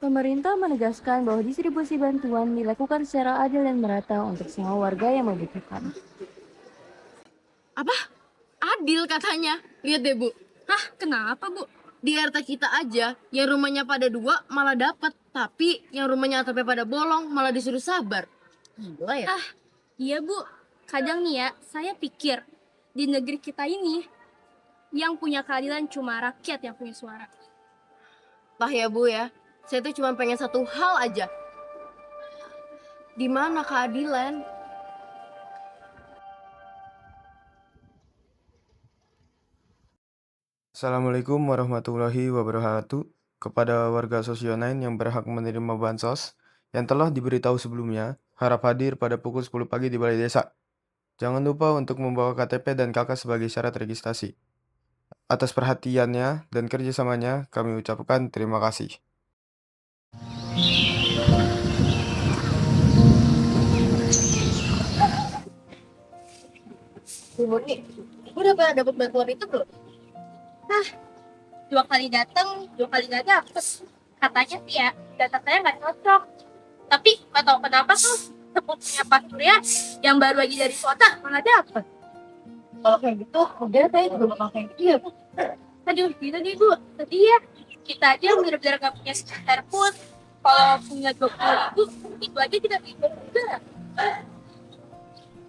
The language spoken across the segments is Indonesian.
Pemerintah menegaskan bahwa distribusi bantuan dilakukan secara adil dan merata untuk semua warga yang membutuhkan. Apa? Adil katanya. Lihat deh, Bu. Hah, kenapa, Bu? Di RT kita aja, yang rumahnya pada dua malah dapat, tapi yang rumahnya atapnya pada bolong malah disuruh sabar. Gila ya? Hah, iya, Bu. Kadang nih ya, saya pikir di negeri kita ini yang punya keadilan cuma rakyat yang punya suara. Tah ya, Bu ya. Saya tuh cuma pengen satu hal aja. Di mana keadilan? Assalamualaikum warahmatullahi wabarakatuh. Kepada warga Sosionain yang berhak menerima bansos yang telah diberitahu sebelumnya, harap hadir pada pukul 10 pagi di Balai Desa. Jangan lupa untuk membawa KTP dan KK sebagai syarat registrasi. Atas perhatiannya dan kerjasamanya, kami ucapkan terima kasih. Bu Murni, udah pernah dapat bantuan itu belum? Dua kali datang, dua kali gak dapet. Katanya sih ya, data-datanya nggak cocok. Tapi nggak tahu kenapa tuh sebutnya Pak Surya yang baru lagi dari kota malah dapet. Kalau kayak gitu, udah saya juga bakal kayak gitu ya, Bu. Aduh, gitu nih Bu. Tadi ya, kita aja bener-bener gak punya sekitar pun. Kalau punya 20.000, itu aja tidak bisa juga.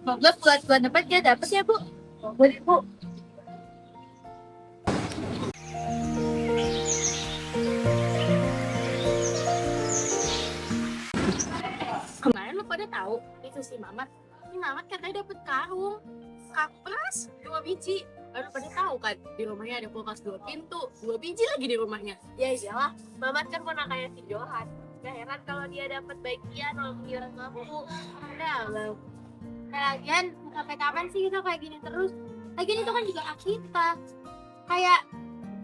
Semoga bulan depan dia dapet ya Bu. Boleh, Bu. Kemarin lo pada tahu itu si Mamat. Si Mamat katanya dapet karung. Kapras 2 biji. Baru pada tahu kan, di rumahnya ada kulkas 2 pintu, 2 biji lagi di rumahnya. Ya iyalah, Mamat kan ponakannya si Johan. Gak heran kalau dia dapat bagian walaupun dia orang mampu. Dalam. Lagian sampai kapan sih kita kayak gini terus? Lagian itu kan juga hak kita. Kayak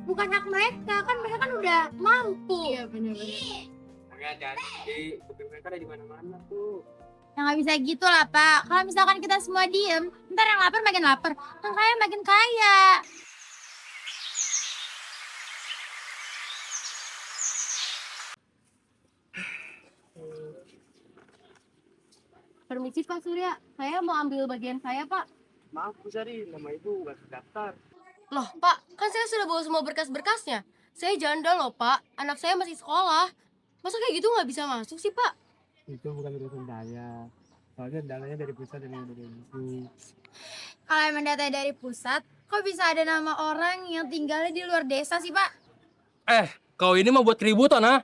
bukan hak mereka, kan mereka kan udah mampu. Iya, bener-bener. Hati-hati, kuping mereka ada di mana-mana tuh. Ya nggak bisa gitu lah Pak. Kalau misalkan kita semua diem, ntar yang lapar makin lapar, yang kaya makin kaya. Permisi Pak Surya, saya mau ambil bagian saya Pak. Maaf Bu Sari, nama ibu nggak terdaftar. Loh Pak, kan saya sudah bawa semua berkas-berkasnya. Saya janda loh Pak, anak saya masih sekolah. Masa kayak gitu nggak bisa masuk sih Pak? Itu bukan urusan saya. Soalnya dananya dari pusat dan yang dari ibu. Kalau emang data dari pusat, kok bisa ada nama orang yang tinggalnya di luar desa sih Pak? Kau ini mau buat keributan, ah?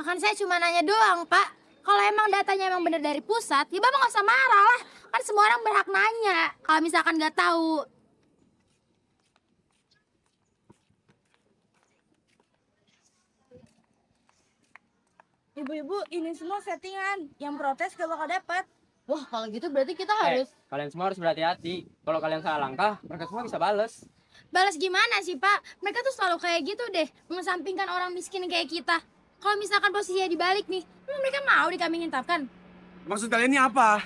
Nah, kan saya cuma nanya doang Pak. Kalau emang datanya emang bener dari pusat, ya Bapak nggak usah marah lah. Kan semua orang berhak nanya. Kalau misalkan nggak tahu. Ibu-ibu, ini semua settingan. Yang protes gak bakal dapat. Wah kalau gitu berarti kita harus... Kalian semua harus berhati-hati. Kalau kalian salah langkah, mereka semua bisa bales. Balas gimana sih Pak? Mereka tuh selalu kayak gitu deh, mengesampingkan orang miskin kayak kita. Kalau misalkan posisinya dibalik nih, mereka mau dikambing hitamkan. Maksud kalian ini apa?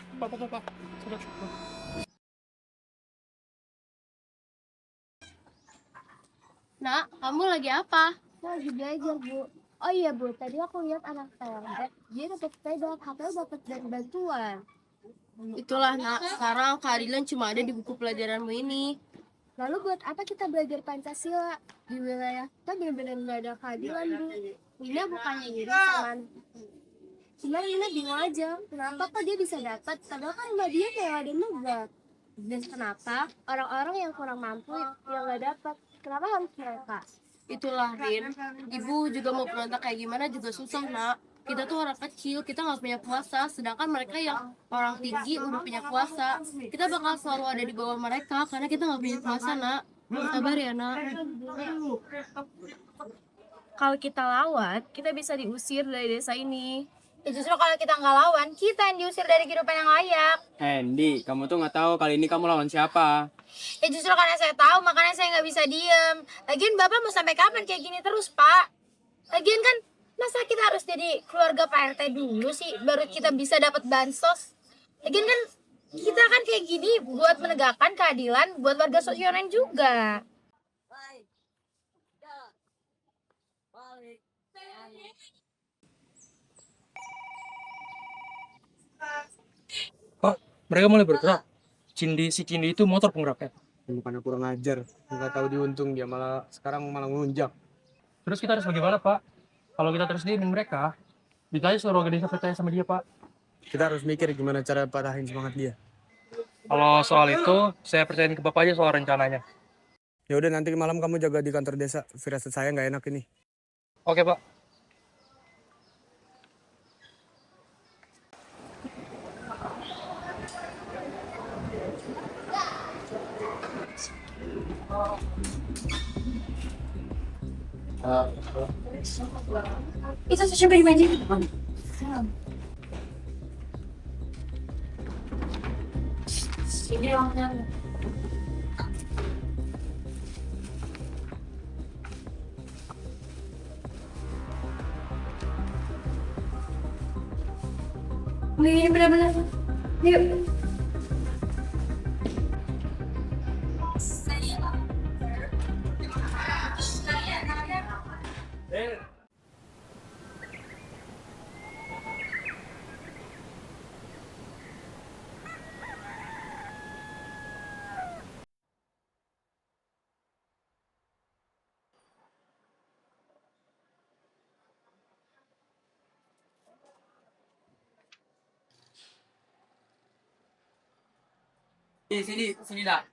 Nak, kamu lagi apa? Saya lagi belajar, Bu. Oh iya, Bu. Tadi aku lihat anak saya. Dia dapat sepeda, HP dapat dari bantuan. Itulah nak, sekarang keadilan cuma ada di buku pelajaranmu ini. Lalu buat apa kita belajar Pancasila? Di wilayah kita benar-benar nggak ada keadilan, Bu. Ini bukannya iri sama... Cuma Lina bingung aja, kenapa kok dia bisa dapat? Padahal kan mbak dia kayak ada negara. Dan kenapa orang-orang yang kurang mampu yang nggak dapat? Kenapa harus mereka? Itulah Rin, ibu juga mau berontak kayak gimana juga susah nak. Kita tuh orang kecil, kita nggak punya kuasa, sedangkan mereka yang orang tinggi udah punya kuasa. Kita bakal selalu ada di bawah mereka karena kita nggak punya kuasa nak. Sabar ya nak. Kalau kita lawan, kita bisa diusir dari desa ini. Ya justru kalau kita nggak lawan, kita yang diusir dari kehidupan yang layak. Andy, kamu tuh nggak tahu kali ini kamu lawan siapa. Ya justru karena saya tahu, makanya saya nggak bisa diem. Lagian Bapak mau sampai kapan kayak gini terus, Pak? Lagian kan, masa kita harus jadi keluarga Pak RT dulu sih, baru kita bisa dapat bansos? Lagian kan, kita kan kayak gini buat menegakkan keadilan buat warga Sosionen juga. Mereka mulai bergerak. Si Cindi itu motor penggeraknya. Bukannya kurang ajar, nggak tahu diuntung dia sekarang malah ngelunjak. Terus kita harus bagaimana, Pak? Kalau kita terus diemin mereka, ditanya seluruh organisasi percaya sama dia, Pak. Kita harus mikir gimana cara patahin semangat dia. Kalau soal itu, saya percayain ke Bapak aja soal rencananya. Ya udah, nanti malam kamu jaga di kantor desa. Firasat saya nggak enak ini. Oke, Pak. Itu sushi pribadi. Ini orangnya. Ini benar-benar. Yuk. Sini dah.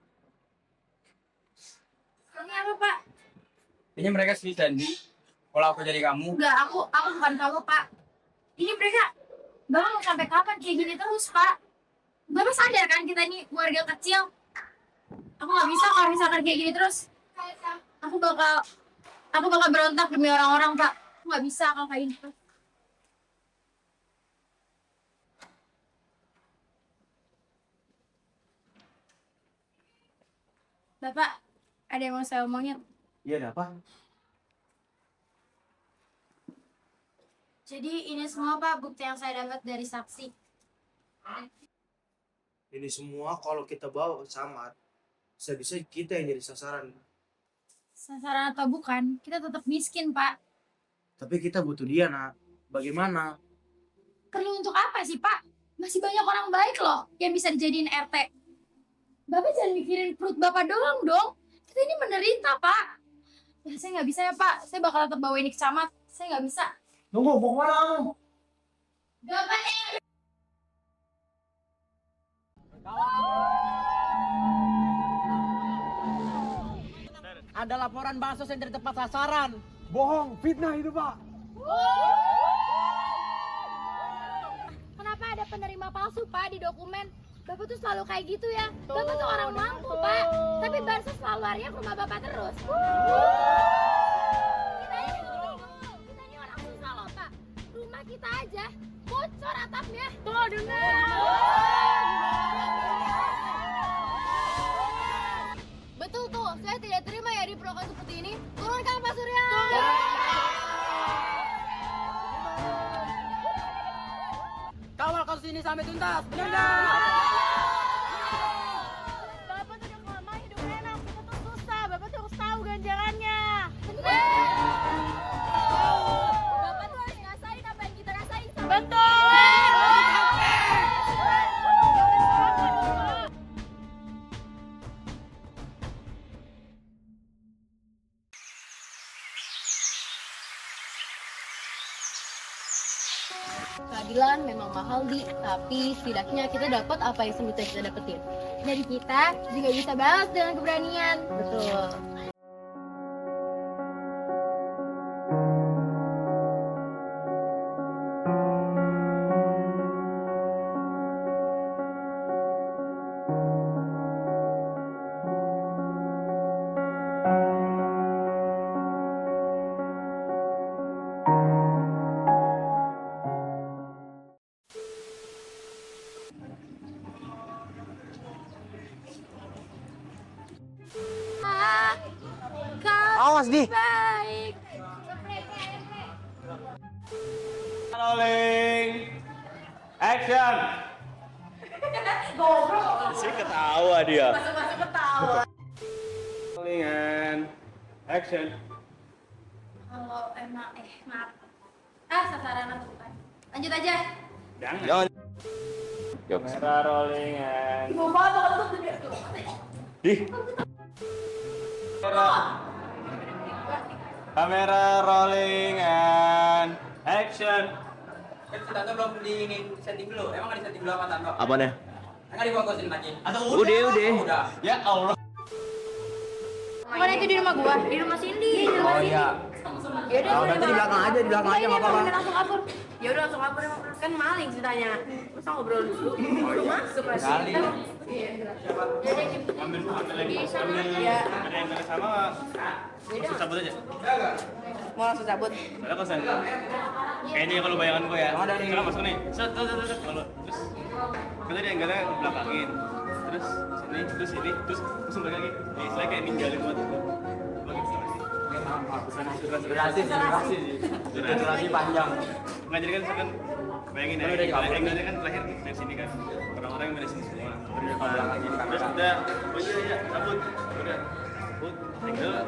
Ini apa, Pak? Ini mereka sini Sandi. Kalau aku jadi kamu, Enggak, aku bukan kamu, Pak. Ini mereka, Bapak mau sampai kapan kayak gini terus, Pak? Bapak sadar kan kita ini keluarga kecil? Aku nggak bisa kalau misalkan kayak gini terus. Aku bakal berontak demi orang-orang, Pak. Aku nggak bisa kalau kayak gini terus. Bapak, ada yang mau saya omongin. Iya, ada apa? Jadi ini semua, Pak, bukti yang saya dapat dari saksi. Ini semua kalau kita bawa ke camat, bisa-bisa kita yang jadi sasaran. Sasaran atau bukan, kita tetap miskin, Pak. Tapi kita butuh dia, Nak. Bagaimana? Perlu untuk apa sih, Pak? Masih banyak orang baik loh yang bisa dijadiin RT. Bapak jangan mikirin perut Bapak doang dong. Kita ini menderita, Pak. Ya, saya nggak bisa ya, Pak. Saya bakal tetap bawa ini ke camat. Saya nggak bisa. Tunggu, mau kemana kamu? Bapak, Ada laporan bansos yang dari tempat sasaran. Bohong, fitnah itu, Pak. Kenapa ada penerima palsu, Pak, di dokumen? Bapak tuh selalu kayak gitu ya. Bapak tuh orang mampu, Pak. Tapi bansos selalu larinya ke rumah Bapak terus. Kita ini orang susah loh, Pak. Rumah kita aja bocor atapnya. Tuh, dengar. Betul tuh, saya tidak terima ya diperlakukan seperti ini. Turunkan Pak Surya. Kawal kasus ini sampai tuntas. Benar nggak? Bapak tuh udah lama hidup enak, kita tuh susah. Bapak tuh harus tahu ganjarannya. Bapak tuh harus ngerasain apa yang kita rasain. Betul. Keadilan memang mahal tapi setidaknya kita dapat apa yang semestinya kita dapetin. Dari kita juga bisa balas dengan keberanian. Betul. Awas, Di. Baik. rolling, action. Si ketawa dia. Masuk ketawa. Rolling and action. Kalau emang maaf. Sasaran atau bukan? Lanjut aja. Jangan. Kamera rolling and kamera rolling and action. Tante belum di setting dulu. Emang nggak di setting dulu apa Tante? Apanya? Nggak difokusin lagi. Udah. Ya Allah. Mana itu di rumah gua? Di rumah Cindy. Oh iya. Ya udah, Nanti di belakang aja, di belakang aja nggak apa-apa. langsung kabur. Ya udah langsung kabur emang kan maling ceritanya. Masa ngobrol dulu? Belum masuk lah. Kali. Ambil lagi. Ya. Ada yang kena sama. Langsung cabut aja. Mau langsung cabut. Ada kosan. Kayaknya kalau bayangan gue ya. Sekarang masuk nih. Set. Kalau terus kita dia enggak ada belakangin. Terus sini, terus langsung balik lagi. Ini saya kayak ninggalin buat itu. Durasi panjang. Nggak jadi kan misalkan bayangin ya. Angle-nya kan terakhir dari sini kan. Orang-orang yang dari sini semua. Terus udah, iya, cabut. Udah. Cabut. Angle.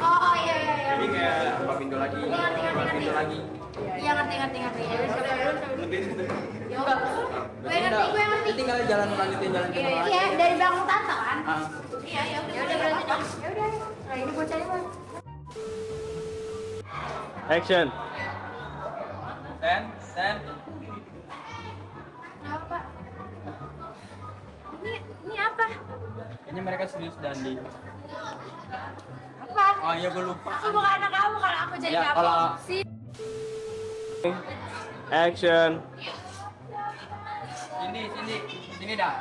Oh iya. Jadi kayak buka pintu lagi. Buka pintu lagi. Iya ngerti. Ya udah sampai dulu. Ya udah. Gue ngerti. Jadi tinggal jalan lanjutin jalan ke bawah. Iya, dari belakang tante kan? Ah. Iya, ya udah berarti dong. Ya udah. Nah, ini gua cari Bang. Action. Sen. Kenapa, Pak? Ini apa? Kayaknya mereka serius Dandi. Apa? Oh iya gue lupa. Aku bukan anak kamu kalau aku jadi Ya, kamu. kalau- Action. Sini dah.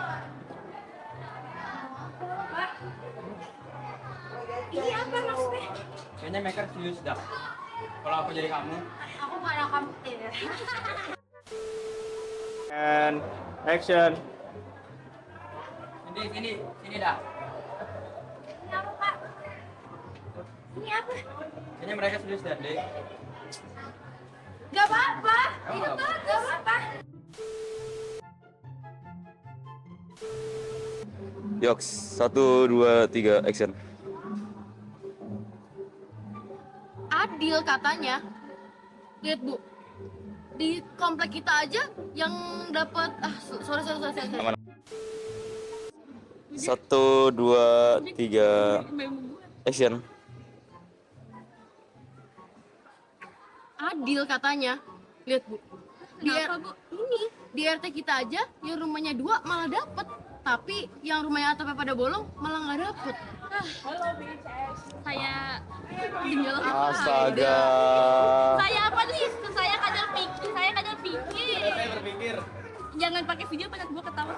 Ini apa maksudnya? Kayaknya mereka serius dah. Kalau aku jadi kamu, Aku bukan anak kamu. Ya. And action. sini dah. Ini apa, Pak? Ini apa? Kayaknya mereka serius Dandi. Gak apa-apa. Itu tuh gak apa-apa. Yoks, 1, 2, 3, action. Adil katanya. Lihat Bu, di komplek kita aja yang dapat sorry. 1, 2, 3, action. Adil katanya. Lihat Bu, di RT kita aja yang rumahnya 2 malah dapet, tapi yang rumahnya atapnya pada bolong malah nggak dapet. Halo BCS. Saya tinggal Astaga. Saya apa nih? Saya kadang pikir. Saya berpikir. Jangan pakai video banyak gua ketawa.